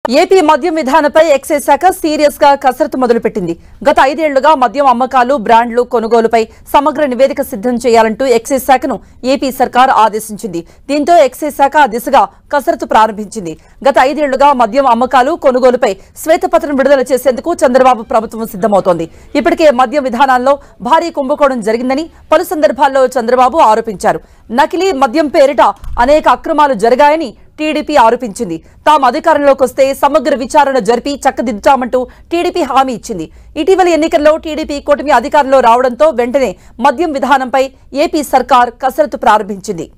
AP మద్యం విధానంపై excise శాఖ సీరియస్ గా కసరత్తు మొదలుపెట్టింది. గత 5 ఏళ్లుగా మద్యం అమ్మకాలు, బ్రాండ్లు కొనుగోలుపై సమగ్ర నివేదిక సిద్ధం చేయాలంటూ ఎక్సైజ్ శాఖను ఏపీ సర్కార్ ఆదేశించింది. దీంతో ఎక్సైజ్ శాఖ ఆ దిశగా కసరత్తు ప్రారంభించింది. గత 5 ఏళ్లుగా మద్యం అమ్మకాలు, కొనుగోలుపై శ్వేతపత్రం విడుదల చేసేందుకు చంద్రబాబు ప్రభుత్వం సిద్ధమవుతోంది. ఇప్పటికే మద్యం విధానాల్లో భారీ కుంభకోణం జరిగిందని పలు సందర్భాల్లో చంద్రబాబు ఆరోపించారు. నకిలీ మద్యం పేరిట అనేక అక్రమాలు జరిగాయని టీడీపీ ఆరోపించింది. తాము అధికారంలోకి వస్తే సమగ్ర విచారణ జరిపి చక్కదిద్దుతామంటూ టీడీపీ హామీ ఇచ్చింది. ఇటీవల ఎన్నికల్లో టీడీపీ కూటమి అధికారంలో రావడంతో వెంటనే మద్యం విధానంపై ఏపీ సర్కార్ కసరత్తు ప్రారంభించింది.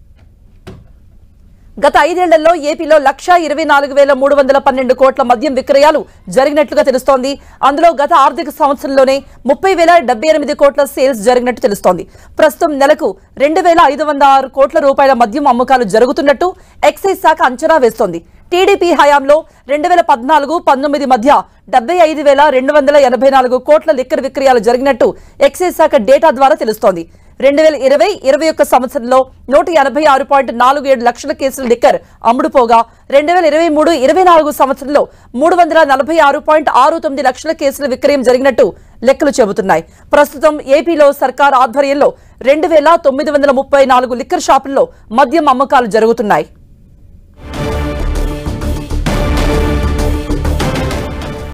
గత 5 ఏళ్లలో ఏపీలో 1,24,312 కోట్ల మద్యం విక్రయాలు జరిగినట్లుగా తెలుస్తోంది. అందులో గత ఆర్థిక సంవత్సరంలోనే 30,078 కోట్ల సేల్స్ జరిగినట్టు తెలుస్తోంది. ప్రస్తుతం నెలకు 2,506 కోట్ల రూపాయల మద్యం అమ్మకాలు జరుగుతున్నట్టు ఎక్సైజ్ శాఖ అంచనా వేస్తోంది. టీడీపీ హయాంలో 2014-19 మధ్య 75,284 కోట్ల లిక్కర్ విక్రయాలు జరిగినట్టు ఎక్సైజ్ శాఖ డేటా ద్వారా తెలుస్తోంది. 2020-21 సంవత్సరంలో 186.47 లక్షల కేసుల లిక్కర్ అమ్ముడుపోగా 2023-24 సంవత్సరంలో 346.69 లక్షల కేసుల విక్రయం జరిగినట్టు లెక్కలు చెబుతున్నాయి. ప్రస్తుతం ఏపీలో సర్కార్ ఆధ్వర్యంలో 2,934 లిక్కర్ షాపుల్లో మద్యం అమ్మకాలు జరుగుతున్నాయి.